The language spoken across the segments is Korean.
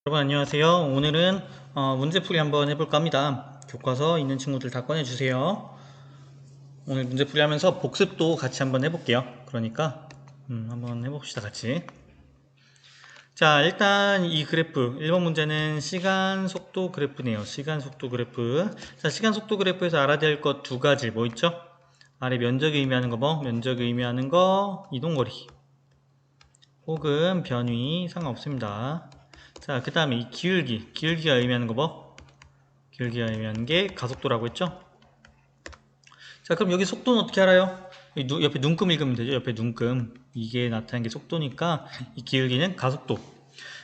여러분 안녕하세요. 오늘은 문제풀이 한번 해볼까 합니다. 교과서 있는 친구들 다 꺼내주세요. 오늘 문제풀이 하면서 복습도 같이 한번 해볼게요. 그러니까 한번 해봅시다 같이. 자, 일단 이 그래프 1번 문제는 시간 속도 그래프네요. 시간 속도 그래프. 자, 시간 속도 그래프에서 알아야 될 것 두 가지 뭐 있죠? 아래 면적이 의미하는 거 뭐? 면적이 의미하는 거 이동거리 혹은 변위 상관없습니다. 자, 그 다음에 이 기울기가 의미하는 거 뭐? 기울기가 의미하는 게 가속도라고 했죠? 자, 그럼 여기 속도는 어떻게 알아요? 옆에 눈금 읽으면 되죠. 옆에 눈금. 이게 나타나는 게 속도니까 이 기울기는 가속도.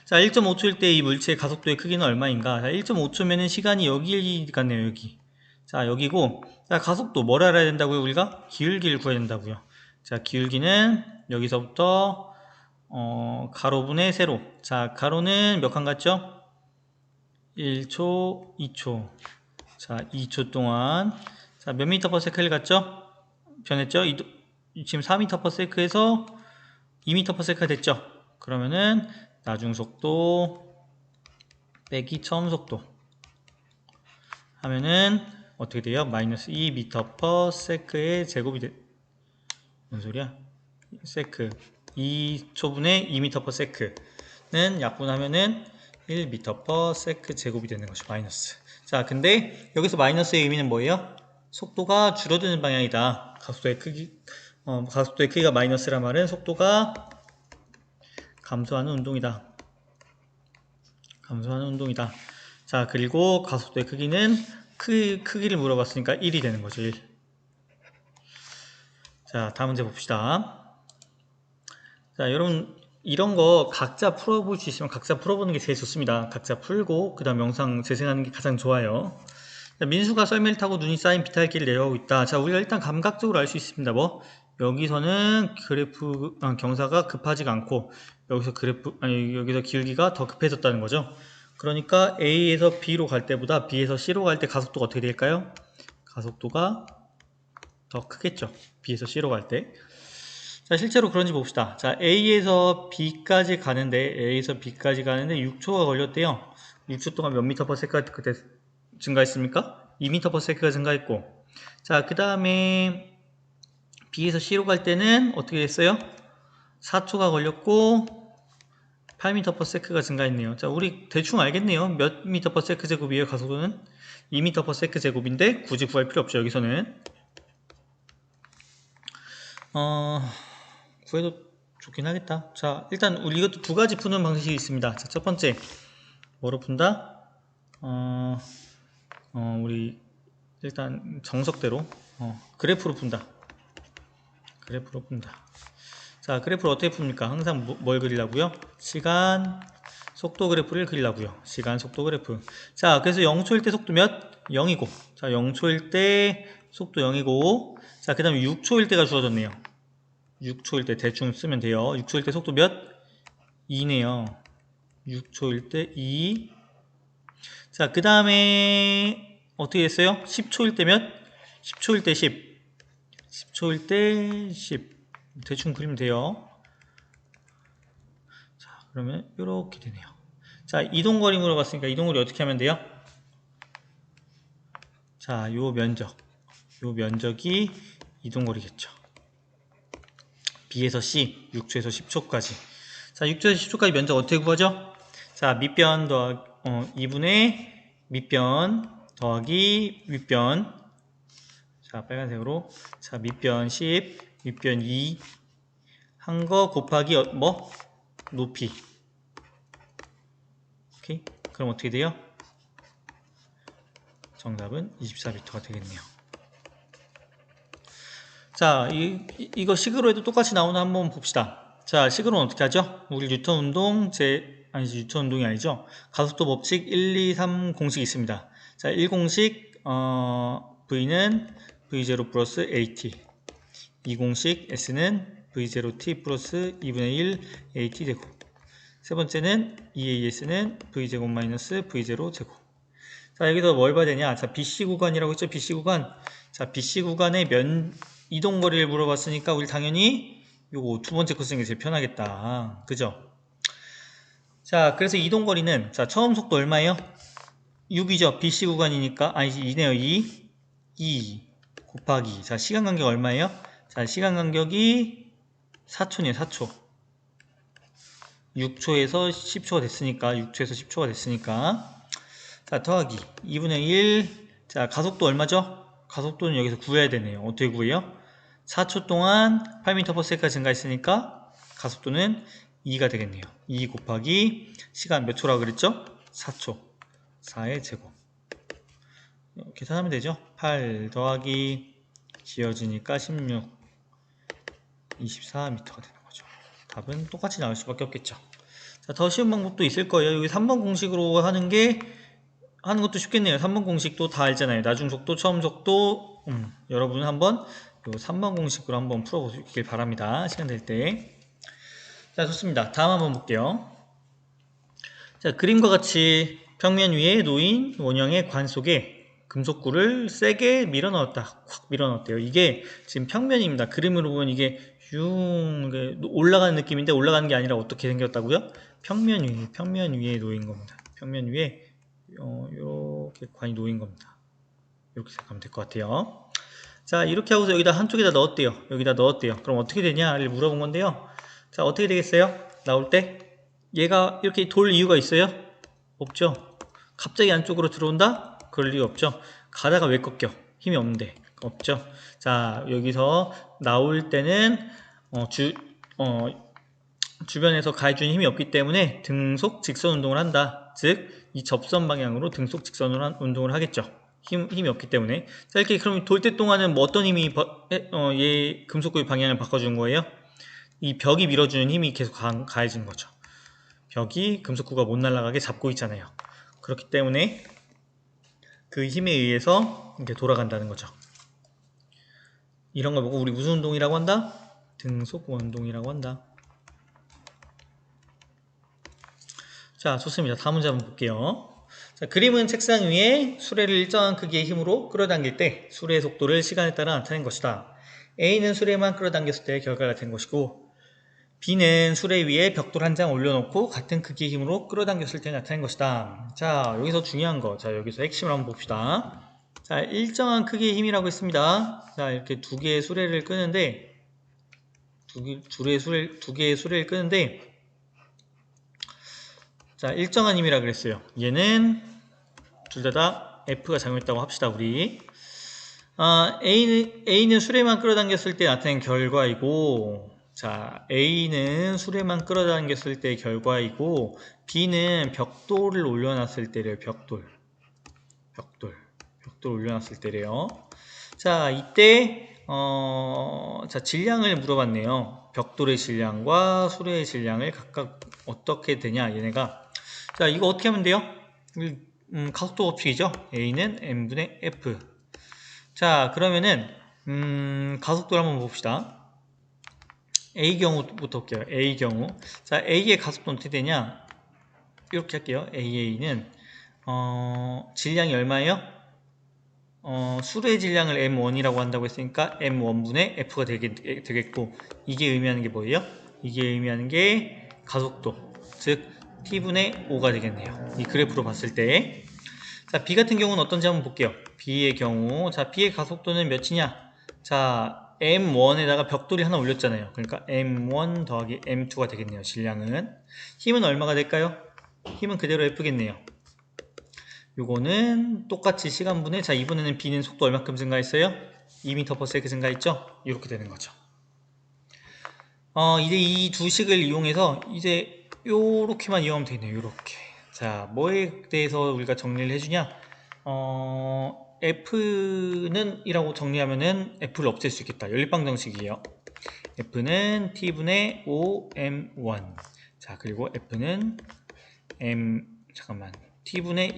자, 1.5초일 때 이 물체의 가속도의 크기는 얼마인가? 자, 1.5초면은 시간이 여기 같네요. 여기. 자, 여기고. 자, 가속도 뭘 알아야 된다고요? 우리가 기울기를 구해야 된다고요. 자, 기울기는 여기서부터 가로분의 세로. 자, 가로는 몇 칸 같죠? 1초, 2초. 자, 2초 동안. 자, 몇 미터 퍼 세컨드 같죠? 변했죠? 지금 4미터 퍼 세컨드에서 2미터 퍼 세컨드 됐죠? 그러면은 나중 속도 빼기 처음 속도 하면은 어떻게 돼요? 마이너스 2미터 퍼 세컨드의 제곱이 뭔 소리야? 세크 2초분의 2미터 퍼 세크는 약분하면은 1미터 퍼 세크 제곱이 되는 것이 마이너스. 자, 근데 여기서 마이너스의 의미는 뭐예요? 속도가 줄어드는 방향이다. 가속도의 크기가 마이너스란 말은 속도가 감소하는 운동이다. 감소하는 운동이다. 자, 그리고 가속도의 크기는 크기를 물어봤으니까 1이 되는 거죠. 1. 자, 다음 문제 봅시다. 자, 여러분 이런 거 각자 풀어볼 수 있으면 각자 풀어보는 게 제일 좋습니다. 각자 풀고 그 다음 영상 재생하는 게 가장 좋아요. 자, 민수가 썰매를 타고 눈이 쌓인 비탈길을 내려가고 있다. 자, 우리가 일단 감각적으로 알 수 있습니다. 뭐 여기서는 그래프 경사가 급하지가 않고 여기서 기울기가 더 급해졌다는 거죠. 그러니까 A에서 B로 갈 때보다 B에서 C로 갈 때 가속도가 어떻게 될까요? 가속도가 더 크겠죠. B에서 C로 갈 때. 자, 실제로 그런지 봅시다. 자, A에서 B까지 가는데 6초가 걸렸대요. 6초 동안 몇 미터 퍼 세컨드 그때 증가했습니까? 2미터 퍼 세컨드가 증가했고. 자, 그 다음에 B에서 C로 갈 때는 어떻게 됐어요? 4초가 걸렸고 8미터 퍼 세컨드가 증가했네요. 자, 우리 대충 알겠네요. 몇 미터 퍼 세컨드 제곱이에요? 가속도는 2미터 퍼 세컨드 제곱인데 굳이 구할 필요 없죠. 여기서는 구해도 좋긴 하겠다. 자, 일단 우리 이것도 두 가지 푸는 방식이 있습니다. 자, 첫 번째 뭐로 푼다? 우리 일단 정석대로 그래프로 푼다. 그래프로 푼다. 자, 그래프를 어떻게 풉니까? 항상 뭘 그리려고요? 시간 속도 그래프를 그리려고요. 시간 속도 그래프. 자, 그래서 0초일 때 속도 몇? 0이고. 자, 0초일 때 속도 0이고. 자, 그 다음에 6초일 때가 주어졌네요. 6초일 때 대충 쓰면 돼요. 6초일 때 속도 몇? 2네요. 6초일 때 2. 자, 그 다음에 어떻게 됐어요? 10초일 때 몇? 10초일 때 10. 10초일 때 10. 대충 그리면 돼요. 자, 그러면 이렇게 되네요. 자, 이동거리 물어봤으니까 이동거리 어떻게 하면 돼요? 자, 요 면적이 이동거리겠죠. B에서 C, 6초에서 10초까지. 자, 6초에서 10초까지 면적 어떻게 구하죠? 자, 밑변 2분의 밑변 더하기 윗변. 자, 빨간색으로. 자, 밑변 10, 윗변 2 한 거 곱하기 뭐? 높이. 오케이? 그럼 어떻게 돼요? 정답은 24m가 되겠네요. 자, 이거 식으로 해도 똑같이 나오나 한번 봅시다. 자, 식으로는 어떻게 하죠? 우리 뉴턴 운동 뉴턴 운동이 아니죠. 가속도 법칙 1, 2, 3 공식이 있습니다. 자, 1공식 V는 V0 플러스 AT. 2공식 S는 V0T 플러스 2분의 1 AT 제곱. 세 번째는 EAS는 V제곱 마이너스 V0 제곱. 자, 여기서 뭘 봐야 되냐? 자, BC 구간이라고 했죠? BC 구간. 자, BC 구간의 이동거리를 물어봤으니까 우리 당연히 요거 두 번째 거 쓰는 게 제일 편하겠다. 그죠? 자, 그래서 이동거리는, 자, 처음 속도 얼마예요? 6이죠. BC 구간이니까, 아니지, 2네요. 2 곱하기. 자, 시간 간격 얼마예요? 자, 시간 간격이 4초네요. 4초. 6초에서 10초가 됐으니까, 6초에서 10초가 됐으니까. 자, 더하기. 2분의 1. 자, 가속도 얼마죠? 가속도는 여기서 구해야 되네요. 어떻게 구해요? 4초 동안 8m/s가 증가했으니까 가속도는 2가 되겠네요. 2 곱하기 시간 몇 초라고 그랬죠? 4초. 4의 제곱. 계산하면 되죠? 8 더하기 지어지니까 16, 24m가 되는 거죠. 답은 똑같이 나올 수밖에 없겠죠. 자, 더 쉬운 방법도 있을 거예요. 여기 3번 공식으로 하는 것도 쉽겠네요. 3번 공식도 다 알잖아요. 나중 속도, 처음 속도. 여러분은 한번 요 3번 공식으로 한번 풀어보길 바랍니다. 시간 될 때. 자, 좋습니다. 다음 한번 볼게요. 자, 그림과 같이 평면 위에 놓인 원형의 관 속에 금속구를 세게 밀어 넣었다. 확 밀어 넣었대요. 이게 지금 평면입니다. 그림으로 보면 이게 슝 올라가는 느낌인데 올라가는 게 아니라 어떻게 생겼다고요? 평면 위에 놓인 겁니다. 평면 위에 이렇게 관이 놓인 겁니다. 이렇게 생각하면 될 것 같아요. 자, 이렇게 하고서 여기다 한쪽에다 넣었대요. 여기다 넣었대요. 그럼 어떻게 되냐를 물어본 건데요. 자, 어떻게 되겠어요? 나올 때 얘가 이렇게 돌 이유가 있어요? 없죠. 갑자기 안쪽으로 들어온다? 그럴 리가 없죠. 가다가 왜 꺾여? 힘이 없는데. 없죠. 자, 여기서 나올 때는 주변에서 가해주는 힘이 없기 때문에 등속 직선 운동을 한다. 즉, 이 접선 방향으로 등속 직선 운동을 하겠죠. 힘이 없기 때문에. 자, 이렇게 그럼 돌 때 동안은 뭐 어떤 힘이 얘 금속구의 방향을 바꿔주는 거예요? 이 벽이 밀어주는 힘이 계속 가해지는 거죠. 벽이 금속구가 못 날아가게 잡고 있잖아요. 그렇기 때문에 그 힘에 의해서 이렇게 돌아간다는 거죠. 이런 걸 보고 우리 무슨 운동이라고 한다? 등속 원동이라고 한다. 자, 좋습니다. 다음 문제 한번 볼게요. 자, 그림은 책상 위에 수레를 일정한 크기의 힘으로 끌어당길 때 수레의 속도를 시간에 따라 나타낸 것이다. A는 수레만 끌어당겼을 때의 결과가 된 것이고 B는 수레 위에 벽돌 한 장 올려놓고 같은 크기의 힘으로 끌어당겼을 때 나타낸 것이다. 자, 여기서 중요한 거. 자, 여기서 핵심을 한번 봅시다. 자, 일정한 크기의 힘이라고 했습니다. 자, 이렇게 두 개의 수레를 끄는데 두 개의 수레를 끄는데 자, 일정한 힘이라 그랬어요. 얘는 둘 다 F가 작용했다고 합시다, 우리. A는 수레만 끌어당겼을 때 나타낸 결과이고, 자, A는 수레만 끌어당겼을 때의 결과이고, B는 벽돌을 올려놨을 때래요, 벽돌 올려놨을 때래요. 자, 이때, 자, 질량을 물어봤네요. 벽돌의 질량과 수레의 질량을 각각 어떻게 되냐, 얘네가. 자, 이거 어떻게 하면 돼요? 가속도 법칙이죠. A는 M분의 F. 자, 그러면은 가속도를 한번 봅시다. A 경우부터 볼게요. A 경우. 자, A의 가속도는 어떻게 되냐? 이렇게 할게요. AA는 질량이 얼마예요? 수레의 질량을 M1이라고 한다고 했으니까 M1분의 F가 되겠고, 이게 의미하는 게 뭐예요? 이게 의미하는 게 가속도, 즉 T분의 5가 되겠네요. 이 그래프로 봤을 때. 자, B 같은 경우는 어떤지 한번 볼게요. B의 경우, 자, B의 가속도는 몇이냐? 자, M1에다가 벽돌이 하나 올렸잖아요. 그러니까 M1 더하기 M2가 되겠네요. 질량은. 힘은 얼마가 될까요? 힘은 그대로 F겠네요. 요거는 똑같이 시간분의, 자, 이번에는 B는 속도 얼마큼 증가했어요? 2m/s 증가했죠? 이렇게 되는 거죠. 이제 이 두 식을 이용해서 이제 요렇게만 이용하면 되겠네요. 요렇게. 자, 뭐에 대해서 우리가 정리를 해주냐? F는 이라고 정리하면은 F를 없앨 수 있겠다. 연립방정식이에요. F는 T분의 5M1. 자, 그리고 F는 T분의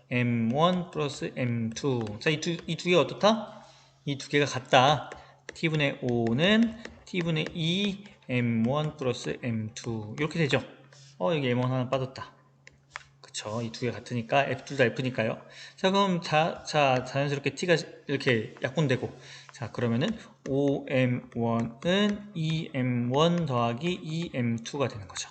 2M1 플러스 M2. 자, 이 두 개가 어떻다? 이 두 개가 같다. T분의 5는 T분의 2M1 플러스 M2. 이렇게 되죠. 여기 M1 하나 빠졌다. 그쵸. 이 두 개 같으니까, 둘 다 F니까요. 자, 그럼, 자연스럽게 T가 이렇게 약분되고, 자, 그러면은 5M1은 2M1 더하기 2M2가 되는 거죠.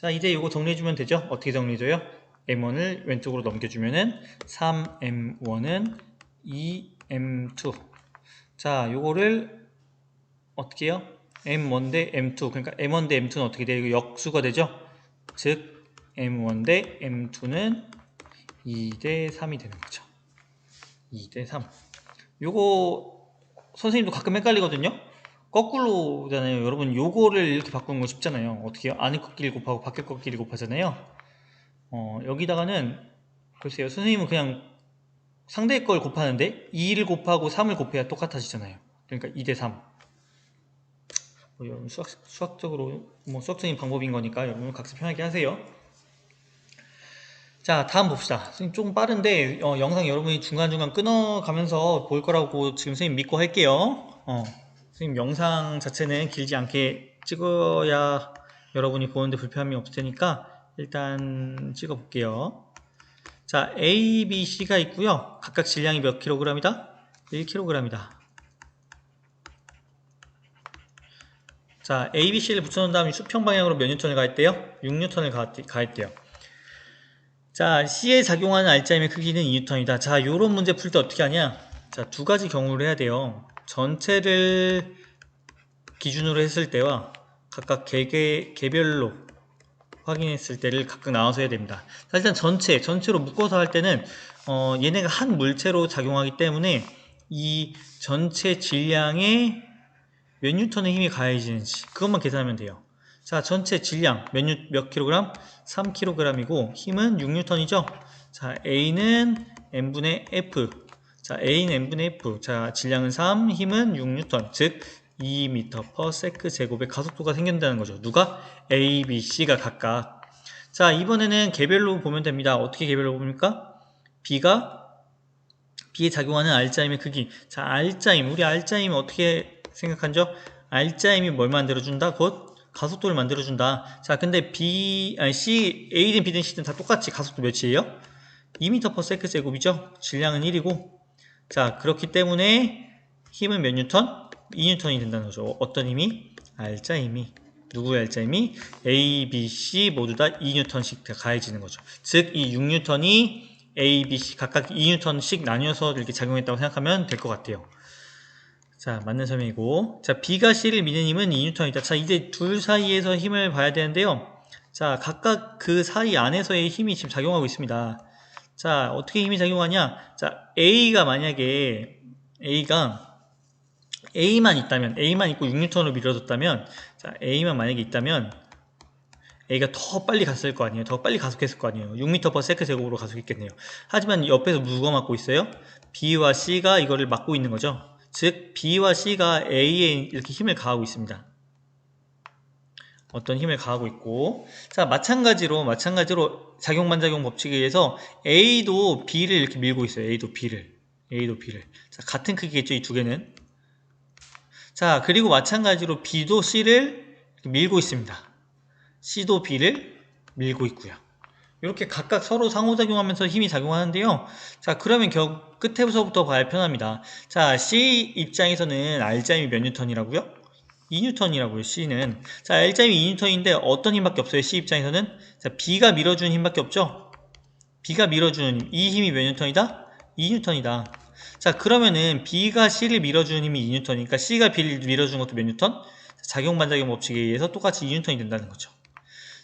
자, 이제 이거 정리해주면 되죠? 어떻게 정리해줘요? M1을 왼쪽으로 넘겨주면은 3M1은 2M2. 자, 요거를 어떻게 해요? M1 대 M2. 그러니까 M1 대 M2는 어떻게 돼요? 이거 역수가 되죠? 즉, M1 대 M2는 2 대 3이 되는 거죠. 2 대 3. 요거 선생님도 가끔 헷갈리거든요? 거꾸로잖아요. 여러분 요거를 이렇게 바꾸는 거 쉽잖아요. 어떻게 해요? 안에 것끼리 곱하고 밖에 것끼리 곱하잖아요. 여기다가는 글쎄요. 선생님은 그냥 상대의 걸 곱하는데 2를 곱하고 3을 곱해야 똑같아지잖아요. 그러니까 2 대 3. 여러분 수학적으로 수학적인 방법인 거니까 여러분 각자 편하게 하세요. 자, 다음 봅시다. 선생님 조금 빠른데 영상 여러분이 중간중간 끊어가면서 볼 거라고 지금 선생님 믿고 할게요. 선생님 영상 자체는 길지 않게 찍어야 여러분이 보는데 불편함이 없을 테니까 일단 찍어 볼게요. 자, A, B, C가 있고요. 각각 질량이 몇 킬로그램이다? 1kg이다. 자, A, B, C를 붙여놓은 다음에 수평 방향으로 몇 뉴턴을 가했대요? 6뉴턴을 가했대요. 자, C에 작용하는 알짜임의 크기는 2뉴턴이다. 자, 요런 문제 풀 때 어떻게 하냐? 자, 두 가지 경우를 해야 돼요. 전체를 기준으로 했을 때와 각각 개별로 확인했을 때를 각각 나눠서 해야 됩니다. 자, 일단 전체로 묶어서 할 때는 얘네가 한 물체로 작용하기 때문에 이 전체 질량에 몇 뉴턴의 힘이 가해지는지 그것만 계산하면 돼요. 자, 전체 질량 몇 킬로그램? 3kg이고 힘은 6뉴턴이죠. 자, A는 M분의 F. 자, A는 M분의 F. 자, 질량은 3, 힘은 6뉴턴. 즉 2m/s 제곱의 가속도가 생긴다는 거죠. 누가? A, B, C가 각각. 자, 이번에는 개별로 보면 됩니다. 어떻게 개별로 봅니까? B에 작용하는 알짜임의 크기. 자, 우리 알짜임 어떻게 생각하죠? 알짜임이 뭘 만들어준다? 곧 가속도를 만들어준다. 자, 근데 A든 B든 C든 다 똑같이 가속도 몇이에요? 2m/s 제곱이죠? 질량은 1이고. 자, 그렇기 때문에 힘은 몇 뉴턴? 2뉴턴이 된다는 거죠. 어떤 힘이? 알짜 힘이. 누구의 알짜 힘이? A, B, C 모두 다 2뉴턴씩 가해지는 거죠. 즉, 이 6뉴턴이 A, B, C 각각 2뉴턴씩 나뉘어서 이렇게 작용했다고 생각하면 될 것 같아요. 자, 맞는 설명이고. 자, B가 C를 미는 힘은 2뉴턴이다. 자, 이제 둘 사이에서 힘을 봐야 되는데요. 자, 각각 그 사이 안에서의 힘이 지금 작용하고 있습니다. 자, 어떻게 힘이 작용하냐? 자, 만약에 A만 있고 6뉴턴으로 밀어줬다면, 자, A만 만약에 있다면, A가 더 빨리 갔을 거 아니에요. 더 빨리 가속했을 거 아니에요. 6m/s 제곱으로 가속했겠네요. 하지만 옆에서 누가 막고 있어요? B와 C가 이거를 막고 있는 거죠. 즉, B와 C가 A에 이렇게 힘을 가하고 있습니다. 어떤 힘을 가하고 있고. 자, 마찬가지로 작용반작용 법칙에 의해서 A도 B를 이렇게 밀고 있어요. A도 B를. 자, 같은 크기겠죠, 이 두 개는. 자, 그리고 마찬가지로 B도 C를 밀고 있습니다. C도 B를 밀고 있고요. 이렇게 각각 서로 상호작용하면서 힘이 작용하는데요. 자, 그러면 끝에서부터 봐야 편합니다. 자, C 입장에서는 R자임이 몇 뉴턴이라고요? 2뉴턴이라고요, C는. 자, L자임이 2뉴턴인데 어떤 힘밖에 없어요, C 입장에서는? 자, B가 밀어주는 힘밖에 없죠? B가 밀어주는 힘, 이 힘이 몇 뉴턴이다? 2뉴턴이다. 자, 그러면은 B가 C를 밀어주는 힘이 2뉴턴이니까 C가 B를 밀어주는 것도 몇 뉴턴? 작용반작용 법칙에 의해서 똑같이 2뉴턴이 된다는 거죠.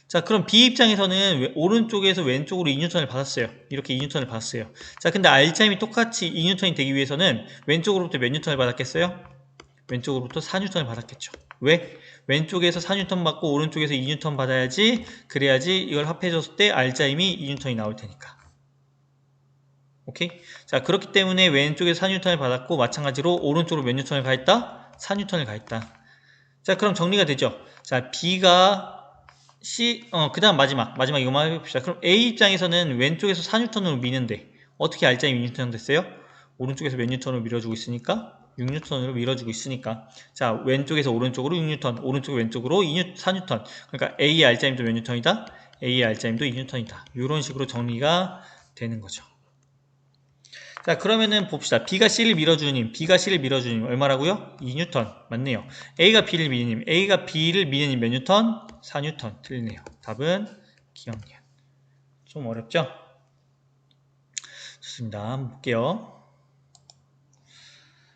자, 그럼 B 입장에서는 오른쪽에서 왼쪽으로 2뉴턴을 받았어요. 이렇게 2뉴턴을 받았어요. 자, 근데 R자임이 똑같이 2뉴턴이 되기 위해서는 왼쪽으로부터 몇 뉴턴을 받았겠어요? 왼쪽으로부터 4뉴턴을 받았겠죠. 왜? 왼쪽에서 4뉴턴 받고 오른쪽에서 2뉴턴 받아야지, 그래야지 이걸 합해줬을 때 R자임이 2뉴턴이 나올 테니까. 오케이? 자, 그렇기 때문에 왼쪽에서 4뉴턴을 받았고, 마찬가지로 오른쪽으로 몇 뉴턴을 가했다? 4뉴턴을 가했다. 자, 그럼 정리가 되죠. 자, B가 그 다음 마지막 이거만 해봅시다. 그럼 A 입장에서는 왼쪽에서 4뉴턴으로 미는데, 어떻게 R자임이 2뉴턴 됐어요? 오른쪽에서 몇 뉴턴으로 밀어주고 있으니까? 6뉴턴으로 밀어주고 있으니까. 자, 왼쪽에서 오른쪽으로 6뉴턴, 오른쪽 왼쪽으로 4뉴턴. 그러니까 A의 R자임도 몇 뉴턴이다? A의 R자임도 2뉴턴이다. 이런 식으로 정리가 되는 거죠. 자, 그러면은 봅시다. B가 C를 밀어주는 힘 얼마라고요? 2뉴턴. 맞네요. A가 B를 미는 힘 몇 뉴턴? 4N 틀리네요. 답은 기억니은. 좀 어렵죠? 좋습니다. 한번 볼게요.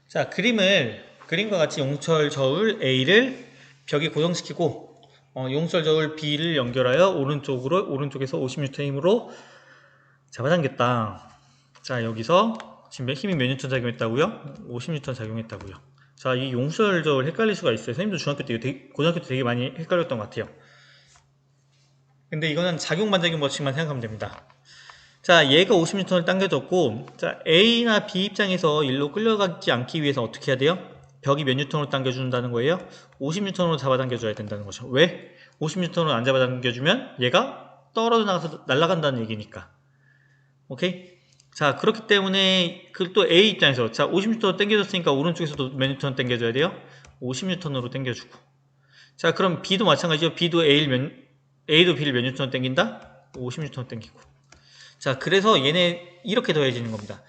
자, 그림과 같이 용설 저울 A를 벽에 고정시키고 용설 저울 B를 연결하여 오른쪽에서 50N의 힘으로 잡아당겼다. 자, 여기서 지금 힘이 몇 뉴턴 작용했다고요? 50N 작용했다고요. 자, 이 용설 저울 헷갈릴 수가 있어요. 선생님도 고등학교 때 되게 많이 헷갈렸던 것 같아요. 근데 이거는 작용 반작용 법칙만 생각하면 됩니다. 자, 얘가 50N을 당겨졌고, 자, A나 B 입장에서 일로 끌려가지 않기 위해서 어떻게 해야 돼요? 벽이 몇 뉴턴으로 당겨준다는 거예요? 50N으로 잡아당겨줘야 된다는 거죠. 왜? 50N으로 안 잡아당겨주면 얘가 떨어져 나가서 날아간다는 얘기니까. 오케이? 자, 그렇기 때문에 또 A 입장에서 자, 50N로 당겨줬으니까 오른쪽에서도 몇 뉴턴 당겨줘야 돼요? 50N으로 당겨주고. 자, 그럼 B도 마찬가지죠. B도 A도 B를 몇 뉴턴 당긴다? 50N 당기고. 자, 그래서 얘네 이렇게 더해지는 겁니다.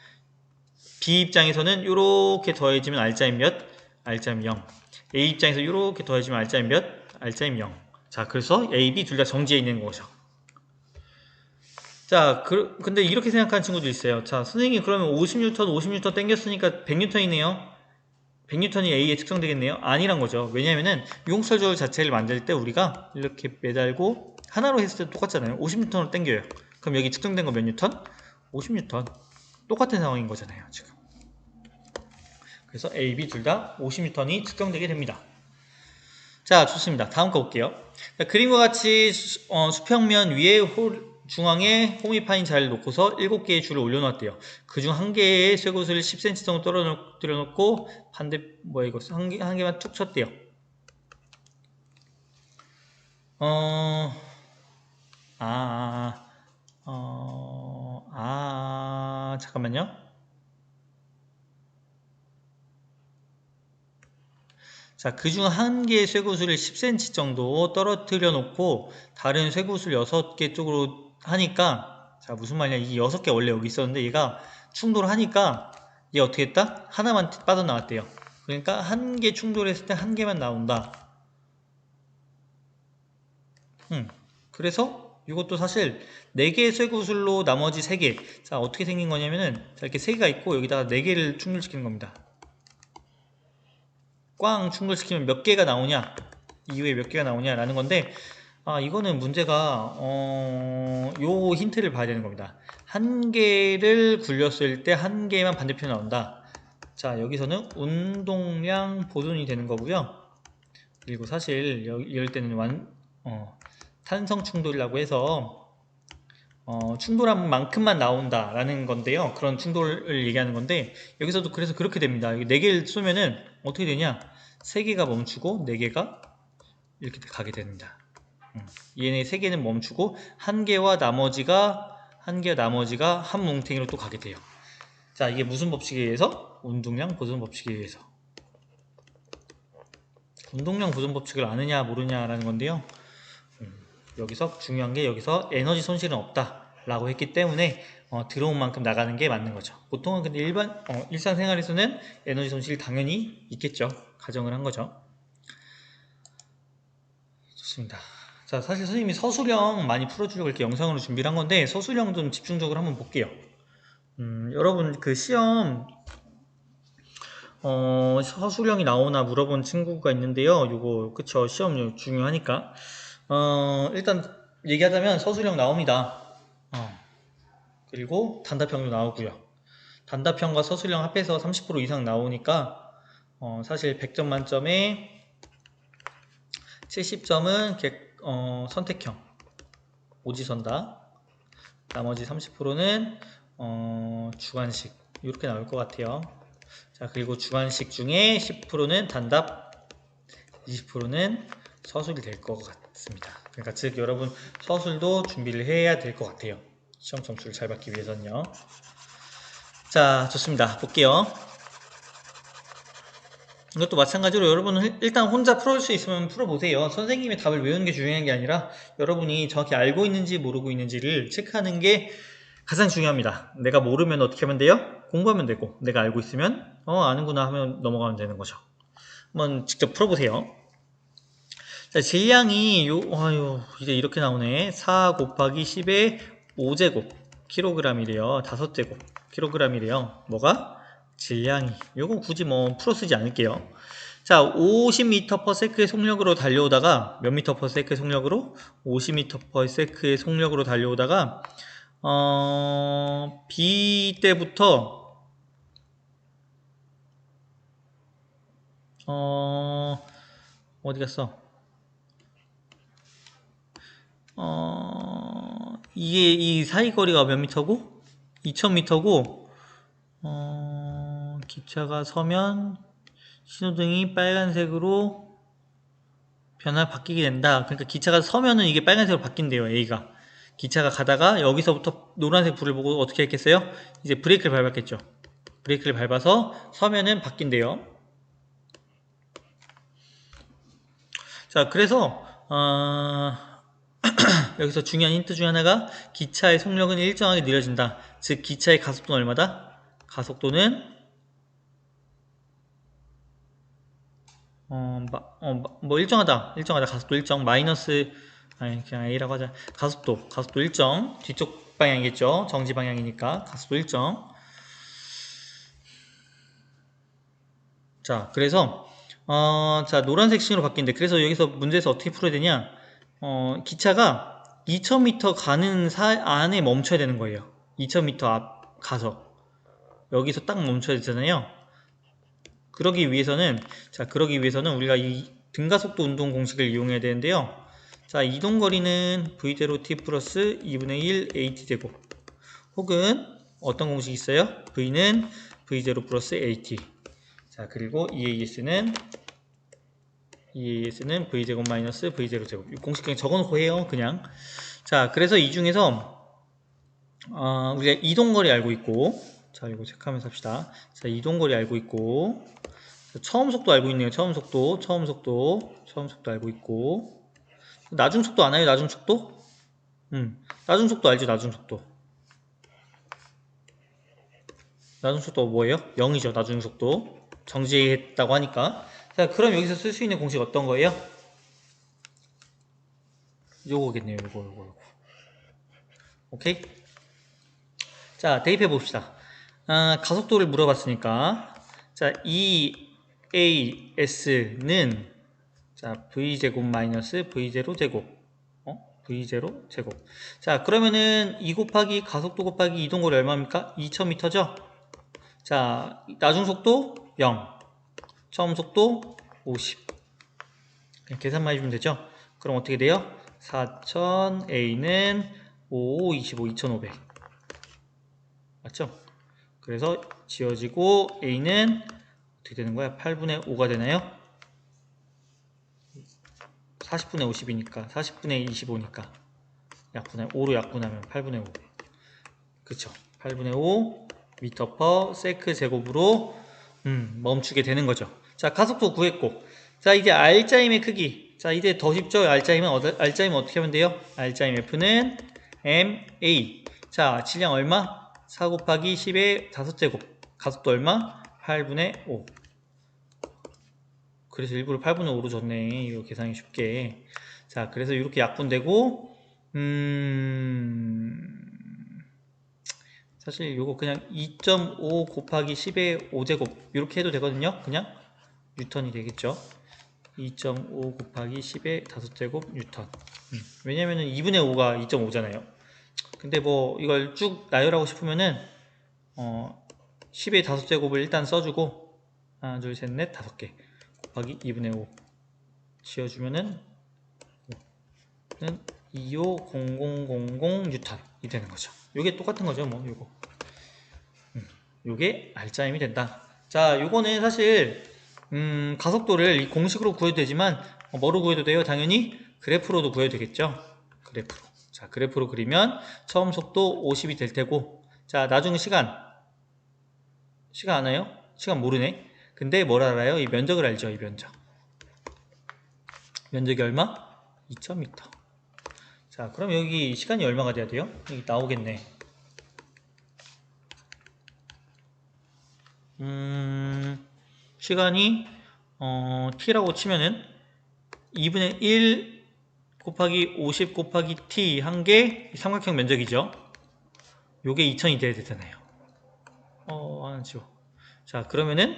B 입장에서는 이렇게 더해지면 R자인 몇? R자인 0. A 입장에서 이렇게 더해지면 R자인 몇? R자인 0. 자, 그래서 A, B 둘 다 정지해 있는 거죠. 자, 근데 이렇게 생각하는 친구도 있어요. 자, 선생님 그러면 50N 당겼으니까 100N이네요. 100N이 A에 측정되겠네요. 아니란 거죠. 왜냐면은 용설 저울 자체를 만들 때 우리가 이렇게 매달고 하나로 했을 때 똑같잖아요. 50N로 당겨요. 그럼 여기 측정된 거 몇 뉴턴? 50N. 똑같은 상황인 거잖아요, 지금. 그래서 A, B 둘 다 50N이 측정되게 됩니다. 자, 좋습니다. 다음 거 볼게요. 자, 그림과 같이 수평면 위에 중앙에 홈이 파인 자리를 놓고서 7개의 줄을 올려놨대요. 그중 한 개의 쇠구슬을 10cm 정도 떨어뜨려놓고 한 개만 툭 쳤대요. 잠깐만요. 자, 그중 한 개의 쇠구슬을 10cm 정도 떨어뜨려 놓고 다른 쇠구슬 6개 쪽으로 하니까, 자, 무슨 말이냐. 이 6개 원래 여기 있었는데 얘가 충돌하니까 얘 어떻게 했다? 하나만 빠져나왔대요. 그러니까 한 개 충돌했을 때 한 개만 나온다. 그래서 이것도 사실 4개의 쇠구슬로 나머지 3개. 자, 어떻게 생긴 거냐면은 자, 이렇게 3개가 있고 여기다가 4개를 충돌시키는 겁니다. 꽝 충돌시키면 몇 개가 나오냐, 이후에 몇 개가 나오냐 라는 건데, 이거는 문제가 요 힌트를 봐야 되는 겁니다. 한 개를 굴렸을 때 한 개만 반대편에 나온다. 자, 여기서는 운동량 보존이 되는 거고요. 그리고 사실 이럴 때는 탄성 충돌이라고 해서 충돌한 만큼만 나온다 라는 건데요. 그런 충돌을 얘기하는 건데, 여기서도 그래서 그렇게 됩니다. 4개를 쏘면은 어떻게 되냐, 3개가 멈추고 4개가 이렇게 가게 됩니다. 얘네 3개는 멈추고 한 개와 나머지가 한 뭉탱이로 또 가게 돼요. 자, 이게 무슨 법칙에 의해서? 운동량 보존 법칙에 의해서. 운동량 보존 법칙을 아느냐 모르냐 라는 건데요. 여기서 중요한 게, 여기서 에너지 손실은 없다 라고 했기 때문에 들어온 만큼 나가는 게 맞는 거죠. 보통은 근데 일상생활에서는 에너지 손실이 당연히 있겠죠. 가정을 한 거죠. 좋습니다. 자, 사실 선생님이 서술형 많이 풀어주려고 이렇게 영상으로 준비를 한 건데, 서술형 좀 집중적으로 한번 볼게요. 여러분 그 시험 서술형이 나오나 물어본 친구가 있는데요. 요거 그쵸, 시험 중요하니까 일단 얘기하자면 서술형 나옵니다. 그리고 단답형도 나오고요. 단답형과 서술형 합해서 30% 이상 나오니까 사실 100점 만점에 70점은 선택형 오지선다. 나머지 30%는 주관식 이렇게 나올 것 같아요. 자, 그리고 주관식 중에 10%는 단답, 20%는 서술이 될 것 같습니다. 그러니까 즉 여러분 서술도 준비를 해야 될 것 같아요. 시험 점수를 잘 받기 위해서는요. 자, 좋습니다. 볼게요. 이것도 마찬가지로 여러분은 일단 혼자 풀을 수 있으면 풀어보세요. 선생님의 답을 외우는 게 중요한 게 아니라 여러분이 정확히 알고 있는지 모르고 있는지를 체크하는 게 가장 중요합니다. 내가 모르면 어떻게 하면 돼요? 공부하면 되고, 내가 알고 있으면 아는구나 하면 넘어가면 되는 거죠. 한번 직접 풀어보세요. 자, 질량이 아유, 이제 이렇게 나오네. 4 곱하기 10의 5제곱 킬로그램이래요. 5제곱 킬로그램이래요. 뭐가? 질량이. 요거 굳이 뭐 풀어 쓰지 않을게요. 자, 50m/s의 속력으로 달려오다가 몇 m/s의 속력으로? 50m/s의 속력으로 달려오다가 B 때부터 어디 갔어? 이게 이 사이 거리가 몇 미터고? 2000m고 기차가 서면 신호등이 빨간색으로 바뀌게 된다. 그러니까 기차가 서면은 이게 빨간색으로 바뀐대요. A가. 기차가 가다가 여기서부터 노란색 불을 보고 어떻게 했겠어요? 이제 브레이크를 밟았겠죠. 브레이크를 밟아서 서면은 바뀐대요. 자, 그래서 여기서 중요한 힌트 중에 하나가 기차의 속력은 일정하게 느려진다. 즉 기차의 가속도는 얼마다? 가속도는 뭐 일정하다. 가속도 일정 마이너스 아니 그냥 A라고 하자. 가속도 일정 뒤쪽 방향이겠죠. 정지 방향이니까 가속도 일정. 자, 그래서 자 노란색 싱으로 바뀐대. 그래서 여기서 문제에서 어떻게 풀어야 되냐? 기차가 2000m 가는 안에 멈춰야 되는 거예요. 2000m 앞 가서 여기서 딱 멈춰야 되잖아요. 그러기 위해서는 우리가 이 등가속도 운동 공식을 이용해야 되는데요. 자, 이동거리는 V대로 T 플러스 2분의 1 AT 제곱 혹은 어떤 공식이 있어요? V는 V0 플러스 AT. 자, 그리고 EAS는 V제곱 마이너스 V0 제곱. 이 공식 그냥 적어놓고 해요. 그냥. 자, 그래서 이 중에서 우리가 이동거리 알고 있고, 자, 이거 체크하면서 합시다. 자, 이동거리 알고 있고, 처음 속도 알고 있네요. 처음 속도 알고 있고, 나중 속도 아나요? 나중 속도? 나중 속도 알죠? 나중 속도 뭐예요? 0이죠. 나중 속도 정지했다고 하니까. 자, 그럼 여기서 쓸 수 있는 공식 어떤 거예요? 요거겠네요. 요거. 오케이? 자, 대입해 봅시다. 가속도를 물어봤으니까, 자, EAS는 자, V제곱 마이너스 V0 제곱. V0 제곱. 자, 그러면은 2 곱하기 가속도 곱하기 이동거리 얼마입니까? 2000m죠? 자, 나중 속도 0. 처음 속도 50. 그냥 계산만 해주면 되죠? 그럼 어떻게 돼요? 4000 A는 5, 25, 2500. 맞죠? 그래서 지워지고 A는 어떻게 되는 거야? 8분의 5가 되나요? 40분의 50이니까 40분의 25니까 약분하면 5로 약분하면 8분의 5. 그쵸? 8분의 5 미터 퍼 세크 제곱으로 멈추게 되는 거죠. 자, 가속도 구했고, 자, 이제 R자임의 크기. 자, 이제 더 쉽죠? R자임은 어떻게 하면 돼요? R자임 F는 MA. 자, 질량 얼마? 4 곱하기 10의 5제곱. 가속도 얼마? 8분의 5. 그래서 일부러 8분의 5로 줬네. 이거 계산이 쉽게. 자, 그래서 이렇게 약분되고, 사실 이거 그냥 2.5 곱하기 10의 5제곱 이렇게 해도 되거든요. 그냥 뉴턴이 되겠죠. 2.5 곱하기 10의 5제곱 뉴턴. 왜냐면은 2분의 5가 2.5잖아요. 근데 뭐 이걸 쭉 나열하고 싶으면은 10의 5제곱을 일단 써주고 하나 둘셋넷 5개 곱하기 2분의 5 지어주면은 250000 뉴턴이 되는 거죠. 요게 똑같은 거죠. 뭐 요거 요게 R자임이 된다. 자, 요거는 사실 가속도를 이 공식으로 구해도 되지만 뭐로 구해도 돼요? 당연히 그래프로도 구해도 되겠죠. 그래프로. 자, 그래프로 그리면 처음 속도 50이 될 테고, 자, 나중 시간 아나요? 시간 모르네. 근데 뭘 알아요? 이 면적을 알죠. 이 면적이 얼마? 2000m. 자, 그럼 여기 시간이 얼마가 돼야 돼요? 여기 나오겠네. 시간이 t라고 치면은 2분의 1 곱하기 50 곱하기 t 한 게 삼각형 면적이죠. 요게 2000이 돼야 되잖아요. 하나 지워. 자, 그러면은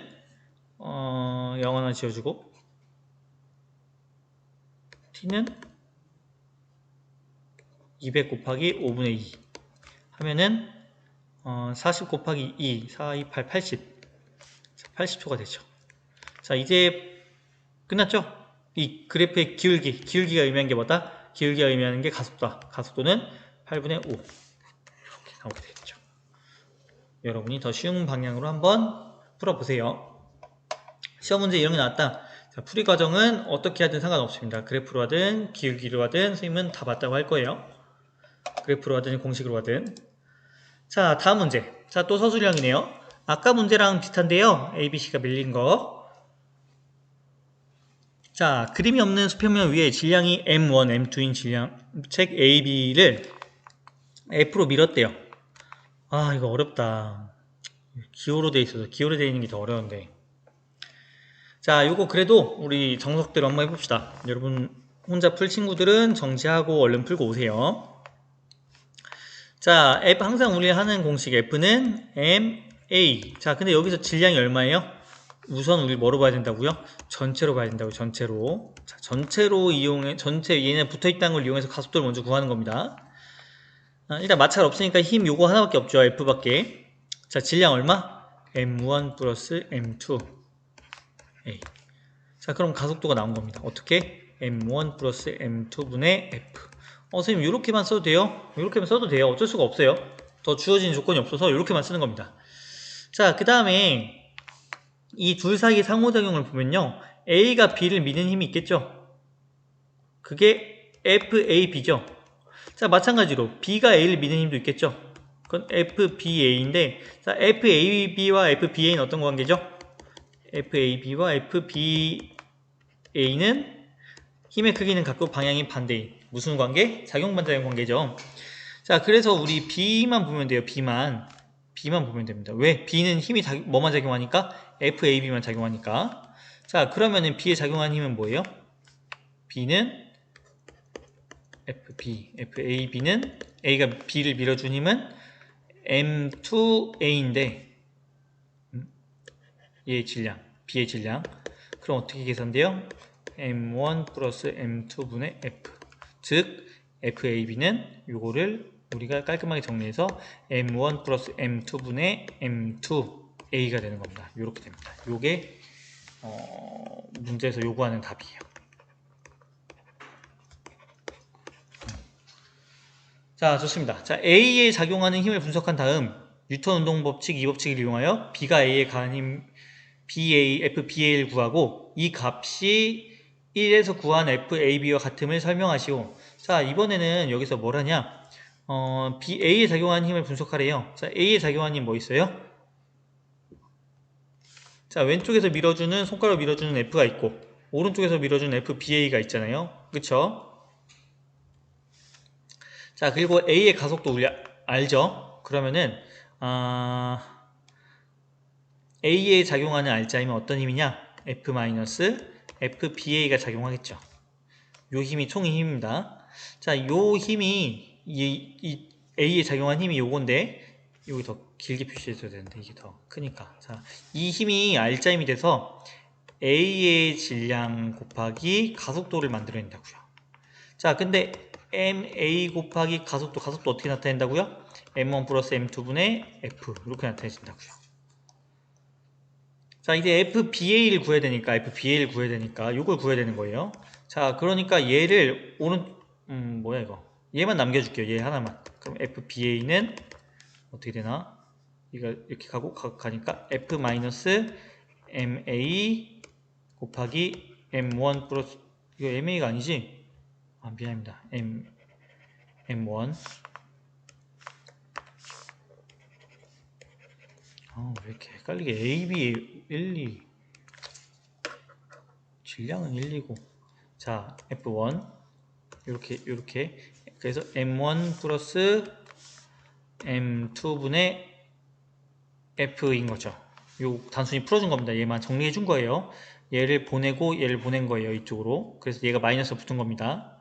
0 하나 지워주고 t는 200 곱하기 5분의 2 하면은 40 곱하기 2, 4, 2, 8, 80. 80초가 되죠. 자, 이제 끝났죠? 이 그래프의 기울기가 의미하는 게 뭐다? 기울기가 의미하는 게 가속도다. 가속도는 8분의 5. 이렇게 나오게 되겠죠. 여러분이 더 쉬운 방향으로 한번 풀어보세요. 시험 문제 이런 게 나왔다. 자, 풀이 과정은 어떻게 하든 상관없습니다. 그래프로 하든 기울기로 하든 선생님은 다 맞다고 할 거예요. 그래프로 하든 공식으로 하든. 자, 다음 문제. 자, 또 서술형이네요. 아까 문제랑 비슷한데요. ABC가 밀린 거. 자, 그림이 없는 수평면 위에 질량이 M1, M2인 질량책 AB를 F로 밀었대요. 아, 이거 어렵다. 기호로 돼 있어서 기호로 돼 있는 게 더 어려운데. 자, 요거 그래도 우리 정석대로 한번 해봅시다. 여러분 혼자 풀 친구들은 정지하고 얼른 풀고 오세요. 자, F 항상 우리 하는 공식 F는 MA. 자, 근데 여기서 질량이 얼마예요? 우선 우리 뭐로 봐야 된다고요? 전체로 봐야 된다고요. 전체로. 자, 전체로 이용해 전체 얘네 붙어있다는 걸 이용해서 가속도를 먼저 구하는 겁니다. 일단 마찰 없으니까 힘 요거 하나밖에 없죠. F밖에. 자, 질량 얼마? M1 플러스 M2 A. 자, 그럼 가속도가 나온 겁니다. 어떻게? M1 플러스 M2분의 F. 선생님 이렇게만 써도 돼요? 이렇게만 써도 돼요. 어쩔 수가 없어요. 더 주어진 조건이 없어서 이렇게만 쓰는 겁니다. 자, 그 다음에 이 둘 사이 상호작용을 보면요. A가 B를 미는 힘이 있겠죠? 그게 FAB죠. 자, 마찬가지로 B가 A를 미는 힘도 있겠죠? 그건 FBA인데, 자, FAB와 FBA는 어떤 관계죠? FAB와 FBA는 힘의 크기는 각각 방향이 반대인 무슨 관계? 작용반작용 관계죠. 자, 그래서 우리 B만 보면 돼요. B만 보면 됩니다. 왜? B는 힘이 뭐만 작용하니까? FAB만 작용하니까. 자, 그러면은 B에 작용하는 힘은 뭐예요? B는 FAB는 A가 B를 밀어준 힘은 M2A인데 얘의 질량, B의 질량. 그럼 어떻게 계산돼요? M1 플러스 M2분의 F. 즉 FAB는 요거를 우리가 깔끔하게 정리해서 M1 플러스 M2분의 M2A가 되는 겁니다. 요렇게 됩니다. 요게 문제에서 요구하는 답이에요. 자, 좋습니다. 자, A에 작용하는 힘을 분석한 다음 뉴턴 운동 법칙, 이 법칙을 이용하여 B가 A에 가한 힘 FBA를 구하고 이 값이 1에서 구한 FAB와 같음을 설명하시오. 자, 이번에는 여기서 뭘 하냐? A에 작용하는 힘을 분석하래요. 자, A에 작용하는 힘 뭐 있어요? 자, 왼쪽에서 밀어주는, 손가락으로 밀어주는 F가 있고 오른쪽에서 밀어주는 FBA가 있잖아요. 그쵸? 자, 그리고 A의 가속도 우리 알죠? 그러면은 A에 작용하는 알자임은 어떤 힘이냐? F-FBA가 작용하겠죠. 요 힘이 총의 힘입니다. 자, 요 힘이 이 A에 작용한 힘이 요건데 여기 더 길게 표시해줘야 되는데 이게 더 크니까. 자, 이 힘이 알자임이 돼서 A의 질량 곱하기 가속도를 만들어낸다고요. 자, 근데 MA 곱하기 가속도 어떻게 나타낸다고요? M1 플러스 M2분의 F 이렇게 나타내진다고요. 자, 이제 FBA를 구해야 되니까 요걸 구해야 되는 거예요. 자, 그러니까 얘를 뭐야 이거? 얘만 남겨줄게요. 얘 하나만. 그럼 FBA는 어떻게 되나? 이거 이렇게 가니까 F-MA 곱하기 M1 플러스 이거 MA가 아니지? 미안합니다. M1 왜 이렇게 헷갈리게 AB 1, 2 질량은 1, 2고 자 F1 요렇게 그래서 M1 플러스 M2분의 F인 거죠. 요 단순히 풀어준 겁니다. 얘만 정리해 준 거예요. 얘를 보내고 얘를 보낸 거예요. 이쪽으로. 그래서 얘가 마이너스 붙은 겁니다.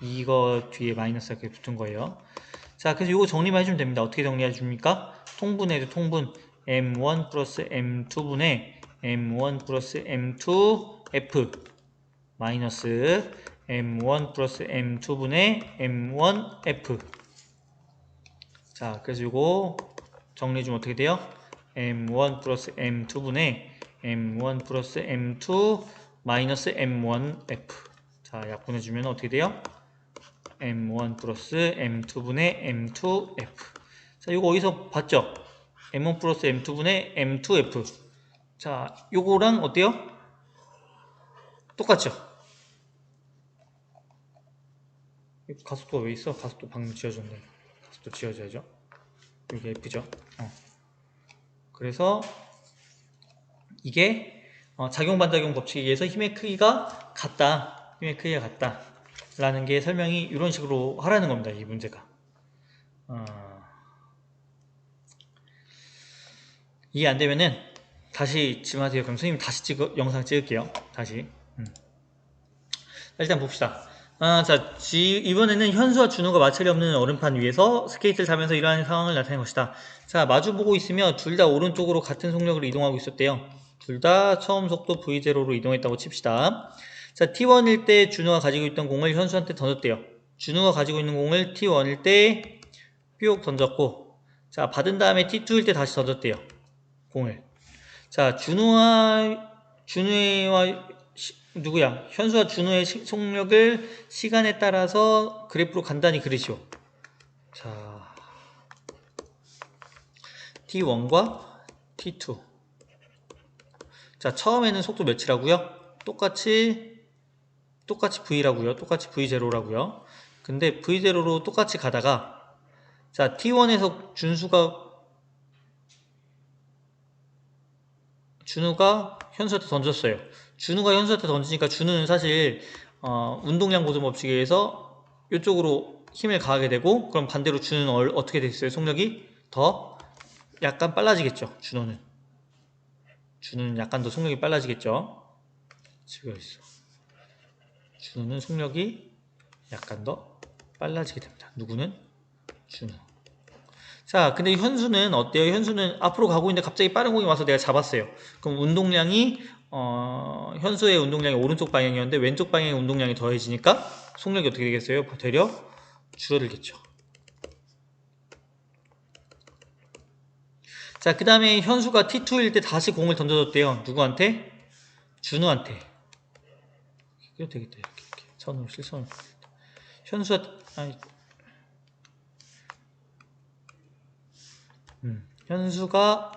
이거 뒤에 마이너스가 이렇게 붙은 거예요. 자, 그래서 이거 정리만 해주면 됩니다. 어떻게 정리해 줍니까? 통분해도 통분 m1 플러스 m2분의 m1 플러스 m2f 마이너스 m1 플러스 m2분의 m1f. 자, 그래서 이거 정리해주면 어떻게 돼요? m1 플러스 m2분의 m1 플러스 m2 마이너스 m1f. 자, 약분해주면 어떻게 돼요? m1 플러스 m2분의 m2f. 자, 이거 어디서 봤죠? m1 플러스 m2분의 m2f. 자, 요거랑 어때요? 똑같죠? 가속도가 왜 있어? 가속도 방금 지워졌네. 가속도 지워져야죠. 이게 F죠. 그래서 이게 작용-반작용 법칙에 의해서 힘의 크기가 같다. 힘의 크기가 같다. 라는 게 설명이 이런 식으로 하라는 겁니다. 이 문제가. 이해 안 되면은 다시 지금 하세요. 그럼 선생님 다시 영상 찍을게요. 다시. 일단 봅시다. 자, 이번에는 현수와 준호가 마찰이 없는 얼음판 위에서 스케이트를 타면서 이러한 상황을 나타낸 것이다. 자, 마주보고 있으며 둘 다 오른쪽으로 같은 속력으로 이동하고 있었대요. 둘 다 처음 속도 V0로 이동했다고 칩시다. 자, T1일 때 준호가 가지고 있던 공을 현수한테 던졌대요. 준호가 가지고 있는 공을 T1일 때 뿅 던졌고, 자, 받은 다음에 T2일 때 다시 던졌대요. 공을. 자, 누구야? 현수와 준호의 속력을 시간에 따라서 그래프로 간단히 그리시오. 자, T1과 T2. 자, 처음에는 속도 몇이라고요? 똑같이 V라고요. 똑같이 V0라고요. 근데 V0로 똑같이 가다가, 자, T1에서 준우가 현수한테 던졌어요. 준우가 현수한테 던지니까 준우는 사실 운동량 보존 법칙에 의해서 이쪽으로 힘을 가하게 되고, 그럼 반대로 준우는 어떻게 됐어요? 속력이 더 약간 빨라지겠죠. 준우는 약간 더 속력이 빨라지겠죠. 지금 있어. 준우는 속력이 약간 더 빨라지게 됩니다. 누구는? 준우. 자, 근데 현수는 어때요? 현수는 앞으로 가고 있는데 갑자기 빠른 공이 와서 내가 잡았어요. 그럼 운동량이 현수의 운동량이 오른쪽 방향이었는데 왼쪽 방향의 운동량이 더해지니까 속력이 어떻게 되겠어요? 되려 줄어들겠죠. 자, 그 다음에 현수가 T2일 때 다시 공을 던져줬대요. 누구한테? 준우한테. 이거 되겠다. 이렇게. 선으로 실선으로. 현수가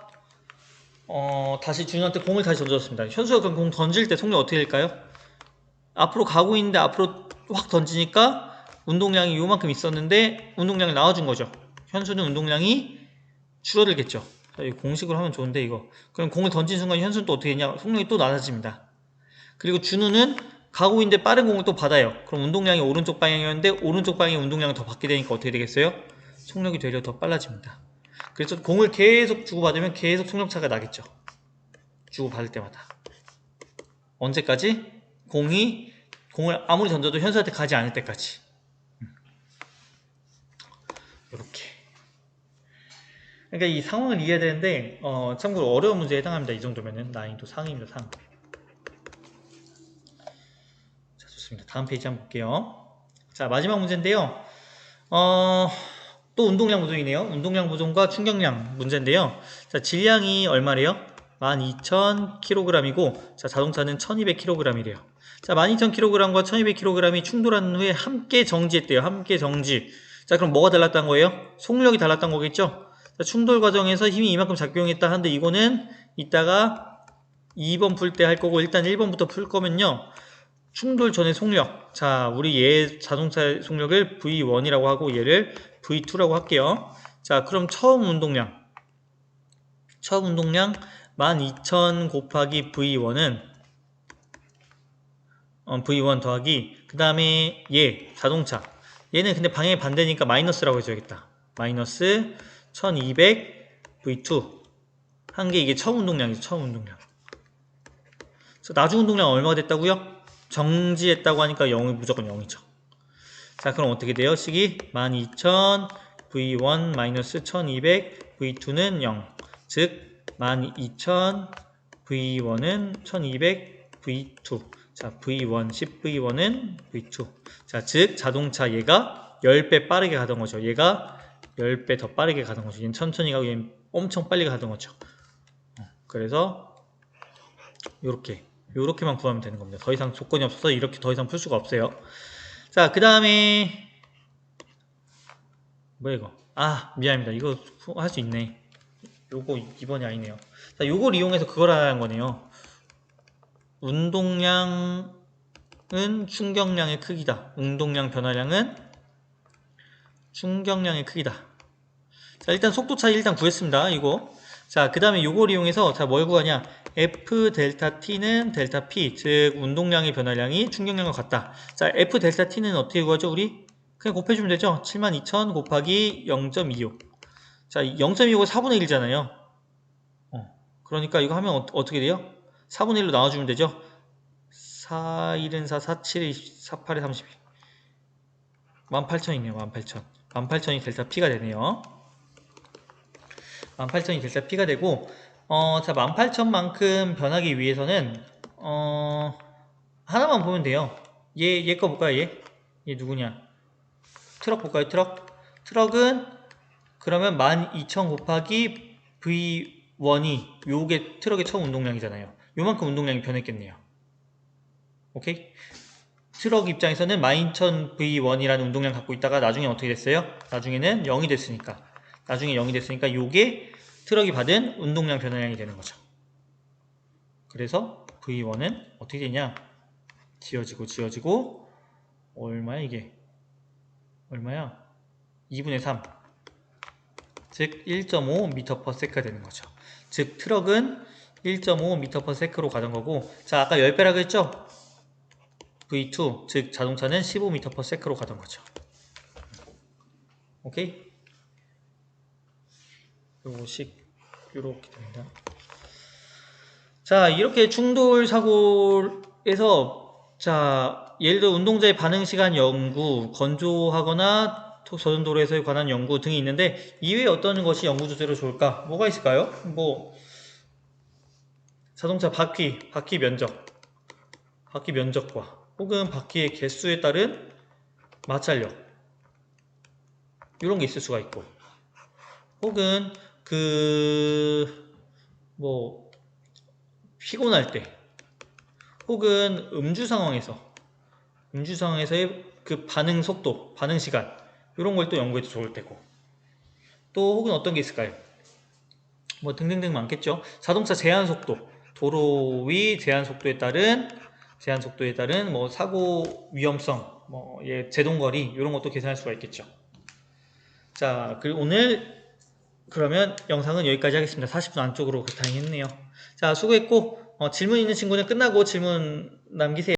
다시 준우한테 공을 다시 던졌습니다. 현수가 그럼 공 던질 때 속력 어떻게 될까요? 앞으로 가고 있는데 앞으로 확 던지니까 운동량이 요만큼 있었는데 운동량이 나와준 거죠. 현수는 운동량이 줄어들겠죠. 자, 이 공식으로 하면 좋은데 이거. 그럼 공을 던진 순간 현수는 또 어떻게 되냐? 속력이 또 낮아집니다. 그리고 준우는 가고 있는데 빠른 공을 또 받아요. 그럼 운동량이 오른쪽 방향이었는데 오른쪽 방향의 운동량을 더 받게 되니까 어떻게 되겠어요? 속력이 되려 더 빨라집니다. 그래서 공을 계속 주고받으면 계속 속력차가 나겠죠. 주고받을 때마다. 언제까지? 공을 아무리 던져도 현수한테 가지 않을 때까지. 이렇게. 그러니까 이 상황을 이해해야 되는데 참고로 어려운 문제에 해당합니다. 이 정도면은 난이도 상입니다. 상. 자, 좋습니다. 다음 페이지 한번 볼게요. 자, 마지막 문제인데요. 또 운동량 보존이네요. 운동량 보존과 충격량 문제인데요. 자, 질량이 얼마래요? 12,000kg이고, 자, 자동차는 1,200kg이래요. 자, 12,000kg과 1,200kg이 충돌한 후에 함께 정지했대요. 함께 정지. 자, 그럼 뭐가 달랐다는 거예요? 속력이 달랐다는 거겠죠? 자, 충돌 과정에서 힘이 이만큼 작용했다 하는데 이거는 이따가 2번 풀 때 할 거고, 일단 1번부터 풀 거면요. 충돌 전의 속력. 자, 우리 얘 자동차 속력을 V1이라고 하고 얘를 V2라고 할게요. 자, 그럼 처음 운동량 12,000 곱하기 V1은 V1 더하기 그 다음에 얘 자동차 얘는 근데 방향이 반대니까 마이너스라고 해줘야겠다. 마이너스 1200 V2 한 게 이게 처음 운동량이죠. 처음 운동량. 나중 운동량 얼마가 됐다고요? 정지했다고 하니까 0이 무조건 0이죠. 자, 그럼 어떻게 돼요? 식이 12,000 V1 1200 V2는 0. 즉 12,000 V1은 1200 V2. 자, V1 10V1은 V2. 자, 즉 자동차 얘가 10배 빠르게 가던 거죠. 얘가 10배 더 빠르게 가던 거죠. 얘는 천천히 가고 얘는 엄청 빨리 가던 거죠. 그래서 요렇게만 구하면 되는 겁니다. 더 이상 조건이 없어서 이렇게 더 이상 풀 수가 없어요. 자, 그 다음에 뭐야 이거? 아, 미안합니다. 이거 할 수 있네. 요거 2번이 아니네요. 자, 요걸 이용해서 그걸 하라는 거네요. 운동량은 충격량의 크기다. 운동량 변화량은 충격량의 크기다. 자, 일단 속도 차이 일단 구했습니다. 이거. 자, 그 다음에 요걸 이용해서 자, 뭘 구하냐? F 델타 T는 델타 P, 즉 운동량의 변화량이 충격량과 같다. 자, F 델타 T는 어떻게 구하죠? 우리 그냥 곱해주면 되죠? 72,000 곱하기 0.25. 자, 0.25가 4분의 1이잖아요. 그러니까 이거 하면 어떻게 돼요? 4분의 1로 나눠주면 되죠? 4, 1은 4, 4, 7, 4, 8에 32. 18,000이네요. 18,000. 18,000이 델타 P가 되네요. 18,000이 델타 P가 되고, 자, 18,000만큼 변하기 위해서는, 하나만 보면 돼요. 얘 거 볼까요, 얘 누구냐? 트럭 볼까요, 트럭은, 그러면 12,000 곱하기 V1이, 요게 트럭의 처음 운동량이잖아요. 요만큼 운동량이 변했겠네요. 오케이? 트럭 입장에서는 12,000 V1이라는 운동량 갖고 있다가 나중에 어떻게 됐어요? 나중에는 0이 됐으니까. 나중에 0이 됐으니까 요게 트럭이 받은 운동량 변화량이 되는 거죠. 그래서 V1은 어떻게 되냐? 지어지고 얼마야 이게? 얼마야? 2분의 3. 즉 1.5m/s가 되는 거죠. 즉 트럭은 1.5m/s로 가던 거고, 자, 아까 10배라고 했죠? V2, 즉 자동차는 15m/s로 가던 거죠. 오케이? 요식 이렇게 됩니다. 자, 이렇게 충돌 사고에서 자, 예를 들어 운동자의 반응 시간 연구, 건조하거나 저전도로에서에 관한 연구 등이 있는데 이외에 어떤 것이 연구 주제로 좋을까? 뭐가 있을까요? 뭐 자동차 바퀴 면적과 혹은 바퀴의 개수에 따른 마찰력 이런 게 있을 수가 있고, 혹은 피곤할 때, 혹은 음주 상황에서의 그 반응 속도, 반응 시간 이런 걸 또 연구해도 좋을 테고, 또 혹은 어떤 게 있을까요? 뭐 등등등 많겠죠. 자동차 제한 속도, 도로 위 제한 속도에 따른 뭐 사고 위험성, 뭐 제동거리 이런 것도 계산할 수가 있겠죠. 자, 오늘 그러면 영상은 여기까지 하겠습니다. 40분 안쪽으로 다행히 했네요. 자, 수고했고 질문 있는 친구는 끝나고 질문 남기세요.